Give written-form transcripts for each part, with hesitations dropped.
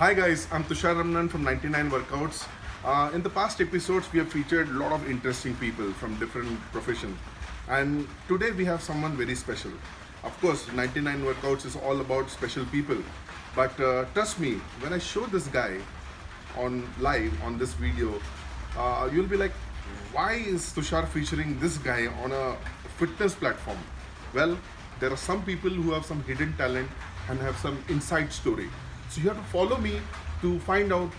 Hi guys, I'm Tushar Ramnan from 99 Workouts. In the past episodes, we have featured a lot of interesting people from different professions. And today we have someone very special. Of course, 99 Workouts is all about special people. But trust me, when I show this guy on live on this video, you'll be like, why is Tushar featuring this guy on a fitness platform? Well, there are some people who have some hidden talent and have some inside story. So you have to follow me to find out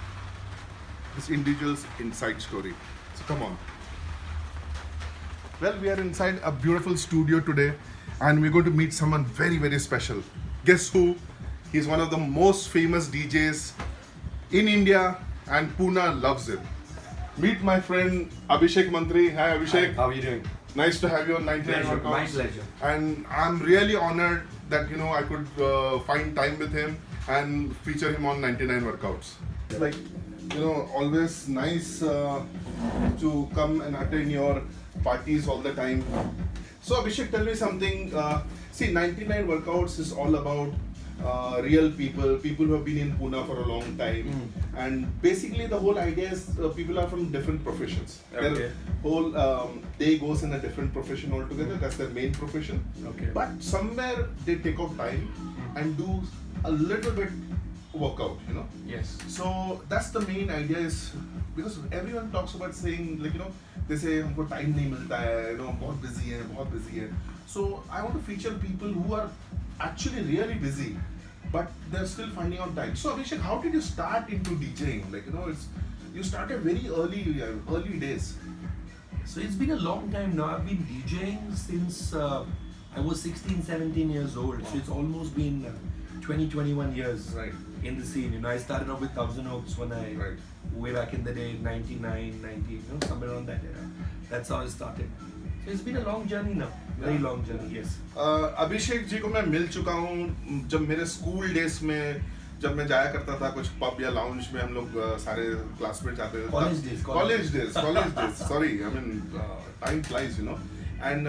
this individual's inside story. So come on. Well, we are inside a beautiful studio today and we're going to meet someone very, very special. Guess who? He's one of the most famous DJs in India and Pune loves him. Meet my friend Abhishek Mantri. Hi Abhishek. Hi, how are you doing? Nice to have you on 99 Pleasure, Workouts. my pleasure. And I'm really honored that I could find time with him and feature him on 99 Workouts. Like always nice to come and attend your parties all the time. So Abhishek, tell me something. See, 99 Workouts is all about real people who have been in Pune for a long time. And basically the whole idea is people are from different professions. Okay. Their whole day goes in a different profession altogether. That's their main profession. Okay. But somewhere they take out time and do a little bit workout, Yes. So that's the main idea is because everyone talks about saying they say हमको time नहीं मिलता है, बहुत busy है. So I want to feature people who are actually really busy, but they're still finding out time. So Abhishek, how did you start into DJing? You started very early days. So it's been a long time now. I've been DJing since I was 16, 17 years old. Wow. So it's almost been 20, 21 years Right. in the scene. I started off with Thousand Oaks when Right. way back in the day, 99, 90, somewhere around that era. That's how I started. So it's been a long journey now. Very Yeah. long journey, yes. Abhishek ji को मैं मिल चुका हूँ जब मेरे school days में जब मैं जाया करता था कुछ पब या लाउंज में हम लोग सारे क्लासमेट जाते थे College days. College days sorry I mean time flies and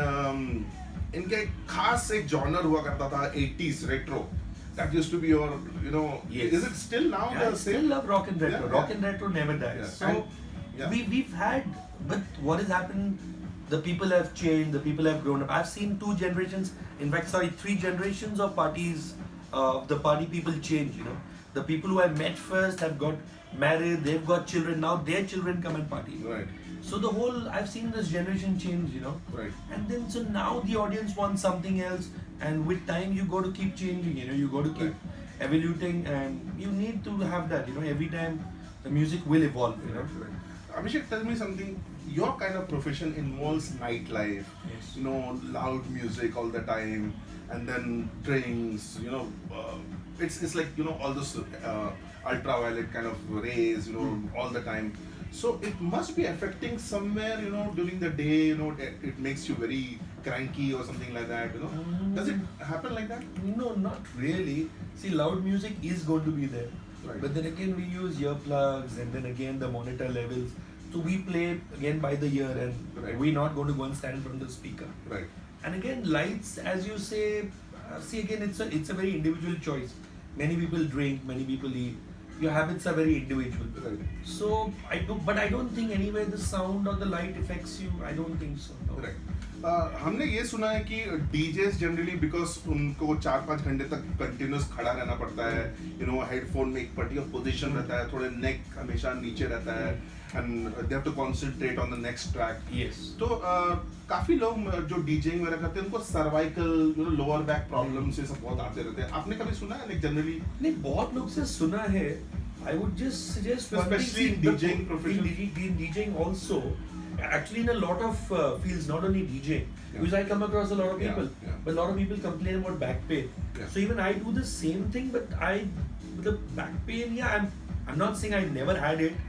इनका एक खास एक जॉनर हुआ करता था 80s retro that used to be your Yes. is it still now Yeah, I the still same? love rock and retro. Yeah, Rock yeah. and retro never dies. Yeah. So Yeah. we've had, but what has happened? The people have changed. The people have grown up. I've seen two generations. In fact, sorry, three generations of parties. The party people change. The people who I met first have got married. They've got children. Now their children come and party. Right. So the whole I've seen this generation change. Right. And then so now the audience wants something else. And with time you got to keep changing. You got to keep evaluating, and you need to have that. Every time the music will evolve. Right. Abhishek, tell me something. Your kind of profession involves nightlife, Yes. loud music all the time, and then drinks. It's like all those ultraviolet kind of rays, all the time. So it must be affecting somewhere, during the day. It makes you very cranky or something like that. Does it happen like that? No, not really. See, loud music is going to be there. Right. But then again, we use earplugs, and then again the monitor levels. So we play again by the ear, and Right. we're not going to go and stand in front of the speaker. Right. And again, lights, as you say, see again, it's a very individual choice. Many people drink, many people eat. Your habits are very individual. Right. So but I don't think anywhere the sound or the light affects you. I don't think so. No. Right. हमने ये सुना है कि DJs generally because उनको 4-5 घंटे तक continuous खड़ा रहना पड़ता है हेडफोन में एक पर्टिकुलर पोजीशन रहता है थोड़े नेक हमेशा नीचे रहता है and they have to concentrate on the next track Yes. तो काफी लोग जो डीजेइंग वगैरह करते हैं उनको सर्वाइकल लोअर बैक प्रॉब्लम्स ये सब बहुत आते रहते हैं आपने कभी सुना है जनरली नहीं बहुत लोग से सुना है. I would just suggest one thing. Especially in See, DJing profession. in DJing also, actually in a lot of fields, not only DJing, Yeah. because I come across a lot of Yeah, people, yeah. but a lot of people complain about back pain. Yeah. So even I do the same thing, but with the back pain, yeah, I'm not saying I never had it,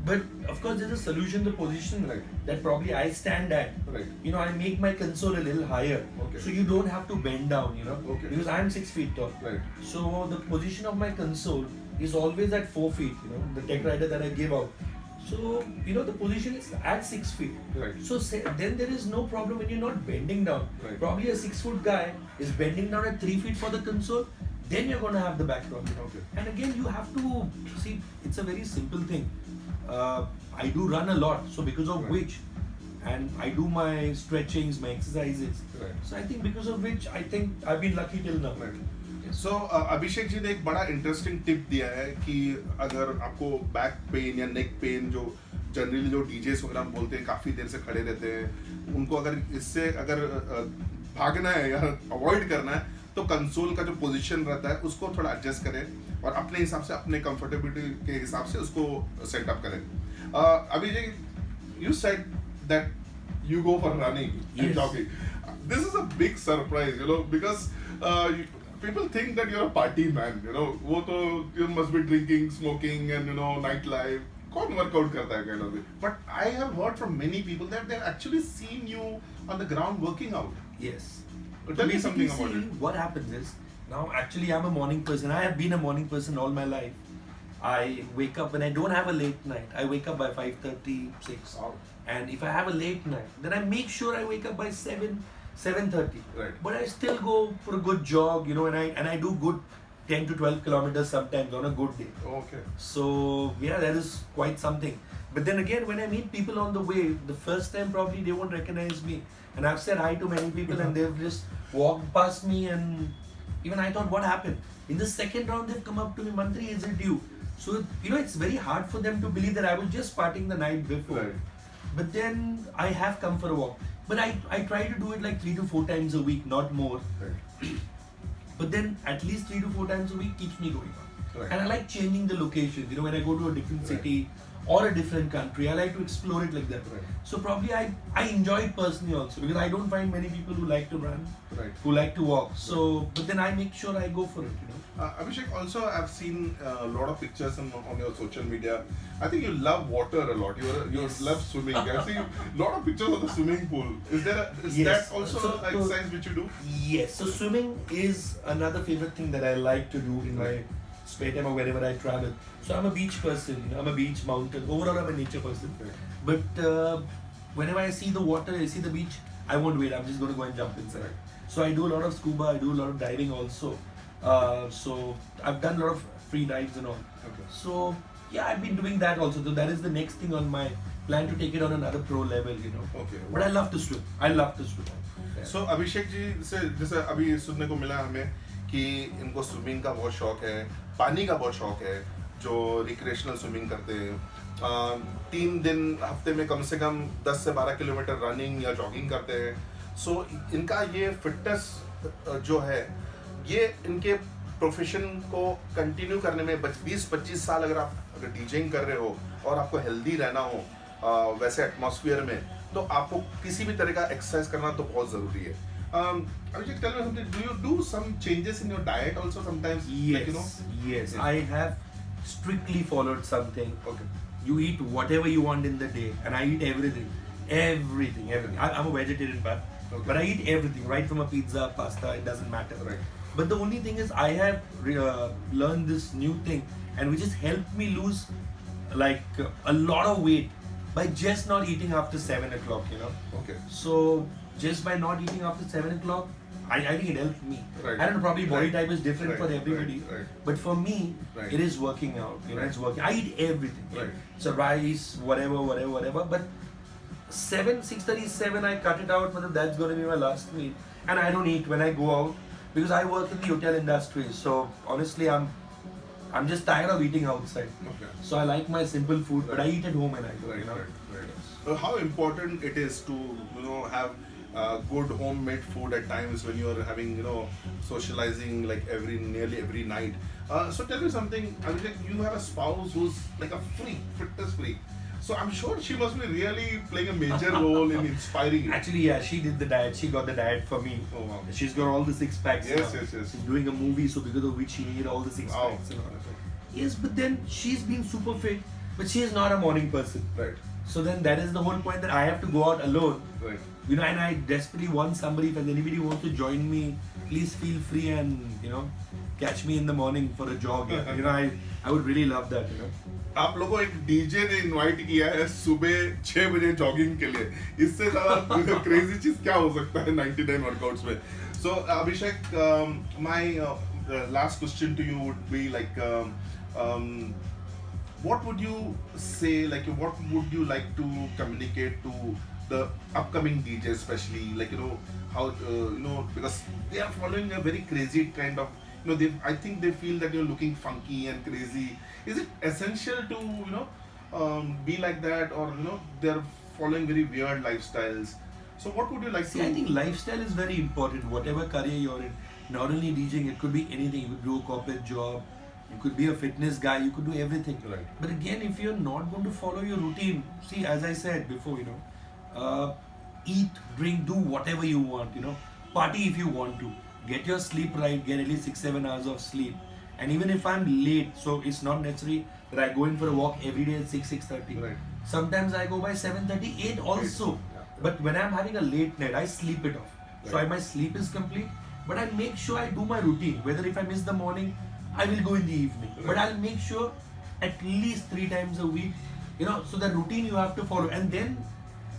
but of course there's a solution, the position Right. that probably I stand at. Right. I make my console a little higher, Okay. so you don't have to bend down, Okay. because I'm 6 feet tall. Right. So the position of my console is always at 4 feet, the tech rider that I give out. So, the position is at 6 feet. Right. So then there is no problem when you're not bending down. Right. Probably a 6 foot guy is bending down at 3 feet for the console, then you're going to have the backdrop. You know? Okay. And again, you have to see. It's a very simple thing. I do run a lot, so because of Right. which, and I do my stretchings, my exercises. Right. So I think because of which, I think I've been lucky till now. सो अभिषेक जी ने एक बड़ा interesting tip दिया है कि अगर आपको back pain या neck pain जो जनरली जो डीजेस वगैरह हम बोलते हैं काफ़ी देर से खड़े रहते हैं उनको अगर इससे अगर भागना है या अवॉइड करना है तो कंसोल का जो पोजीशन रहता है उसको थोड़ा एडजस्ट करें और अपने हिसाब से अपने कंफर्टेबिलिटी के हिसाब से उसको सेटअप करें Abhishek you said that you go for running and Yes. jogging. This is a big surprise, you know, because people think that you're a party man, you know. वो तो you must be drinking, smoking, and you know, nightlife. कौन workout करता है kind of thing. But I have heard from many people that they've actually seen you on the ground working out. Yes. Tell me something Basically, about see, it. what happens is, now actually I'm a morning person. I have been a morning person all my life. I wake up when I don't have a late night. I wake up by 5:30, 6. Wow. And if I have a late night, then I make sure I wake up by 7, 7:30. Right. But I still go for a good jog, you know, and I do good 10 to 12 kilometers sometimes on a good day. Okay. So yeah, that is quite something. But then again, when I meet people on the way, the first time probably they won't recognize me. And I've said hi to many people and they've just walked past me, and even I thought, what happened? In the second round, they've come up to me, Mantri, is it you? So you know, it's very hard for them to believe that I was just partying the night before. Right. But then I have come for a walk. But I try to do it like 3 to 4 times a week, not more. Right. But then at least 3 to 4 times a week keeps me going on. Right. And I like changing the locations. You know, when I go to a different Right. city or a different country, I like to explore it like that. Right. So probably I enjoy it personally also, because I don't find many people who like to run, Right. who like to walk. So, but then I make sure I go for it. You know. Abhishek, also I've seen a lot of pictures on your social media. I think you love water a lot. You Yes. love swimming. I see a lot of pictures of the swimming pool. Is Yes. that also So- an exercise which you do? Yes, so swimming is another favorite thing that I like to do in my spare time or wherever I travel. So I'm a beach person, you know, I'm a beach mountain. Overall, I'm a nature person. Right. But whenever I see the water, I see the beach, I won't wait. I'm just going to go and jump inside. Right. So I do a lot of scuba, I do a lot of diving also. So I've done a lot of free dives and all. Okay. So yeah, I've been doing that also. So that is the next thing on my plan, to take it on another pro level, you know. Okay. But I love to swim. I love to swim. Yeah. So Abhishek ji से जैसे अभी सुनने को मिला हमें कि इनको swimming का बहुत शौक है, पानी का बहुत शौक है, जो रिक्रिएशनल स्विमिंग करते हैं 3 दिन हफ्ते में कम से कम 10 से 12 किलोमीटर रनिंग या जॉगिंग करते हैं. सो इनका ये फिटनेस जो है ये इनके प्रोफेशन को कंटिन्यू करने में 20-25 साल अगर डीजेइंग कर रहे हो और आपको हेल्दी रहना हो वैसे एटमॉस्फेयर में, तो आपको किसी भी तरह का एक्सरसाइज करना तो बहुत ज़रूरी है. Abhishek, tell me something. Do you do some changes in your diet also sometimes? Yes, Like, you know? yes. Yes. I have strictly followed something. Okay. You eat whatever you want in the day, and I eat everything. Everything. I'm a vegetarian, Okay. but I eat everything, right from a pizza, pasta, it doesn't matter. Right. But the only thing is, I have learned this new thing, and which has helped me lose like a lot of weight by just not eating after 7 o'clock, you know. Okay. So just by not eating after 7 o'clock, I think it helped me. Right. I don't know, probably body Right. type is different Right. for everybody. Right. Right. But for me, Right. it is working out. You know, Right. it's working. I eat everything. Right. So rice, whatever. But 6:37, I cut it out. But that's going to be my last meal. And I don't eat when I go out because I work in the hotel industry. So honestly, I'm just tired of eating outside. Okay. So I like my simple food, but I eat at home and I go. Right, You know? right. So how important it is to have good homemade food at times when you are having socializing like nearly every night. So tell me something. I mean, like, you have a spouse who's like a freak, fitness freak. So I'm sure she must be really playing a major role in inspiring you. Actually, yeah, she did the diet. She got the diet for me. Oh, wow. She's got all the 6 packs. Yes, now. yes. She's doing a movie, so because of which she needed all the 6 Wow. packs. And all. Yes, but then she's been super fit, but she is not a morning person. Right, So then that is the whole point, that I have to go out alone. right. You know, and I desperately want somebody. If anybody wants to join me, please feel free and catch me in the morning for a jog. I would really love that. आप लोगों को एक DJ ने invite किया है सुबह 6 बजे jogging के लिए. इससे ज़्यादा क्रेजी चीज क्या हो सकता है 99 वर्कआउट्स में. सो अभिषेक, my last question to you would be like, what would you say? Like, what would you like to communicate to the upcoming DJs, especially like how because they are following a very crazy trend of they I think they feel that you're looking funky and crazy. Is it essential to be like that, or they're following very weird lifestyles? So what would you like See, to? I think lifestyle is very important. Whatever career you're in, not only DJing, it could be anything. You could do a corporate job, you could be a fitness guy, you could do everything. Right. But again, if you're not going to follow your routine, see, as I said before, eat, drink, do whatever you want. Party if you want to. Get your sleep right. Get at least 6-7 hours of sleep. And even if I'm late, so it's not necessary that I go in for a walk every day at 6:30. Right. Sometimes I go by 7:30, 8 also. Yeah. But when I'm having a late night, I sleep it off. So Right. my sleep is complete. But I make sure I do my routine. Whether if I miss the morning, I will go in the evening. But Right. I'll make sure at least 3 times a week. So the routine you have to follow, and then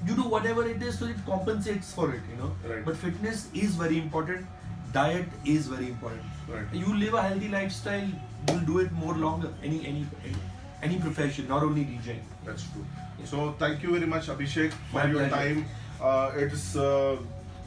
you do whatever it is so it compensates for it. Right. But fitness is very important. Diet is very important. Right. You live a healthy lifestyle, you'll do it more longer. Any profession, not only DJing. That's true. Yeah. So thank you very much, Abhishek, for My your pleasure. time. It's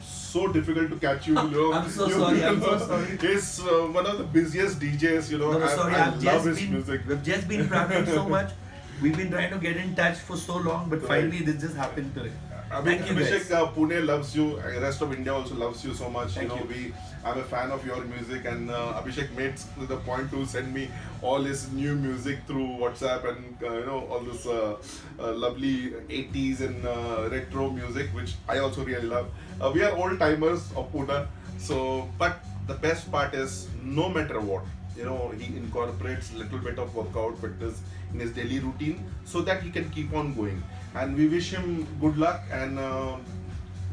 so difficult to catch you. I'm so sorry, I'm so sorry. He's one of the busiest DJs. No, sorry, I I've love just his been, music. we've just been traveling so much. We've been trying to get in touch for so long, but Right. finally this just happened today. I mean, Thank you, Abhishek, guys. Pune loves you. The rest of India also loves you so much. Thank you. I'm a fan of your music, and Abhishek made the point to send me all his new music through WhatsApp, and all this lovely 80s and retro music, which I also really love. We are old timers of Pune, but the best part is no matter what, he incorporates little bit of workout fitness in his daily routine so that he can keep on going. And we wish him good luck and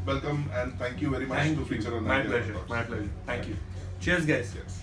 welcome and thank you very much Thank to you. feature on My 99 pleasure. Records. My pleasure. Thank you. Cheers, guys. Yes.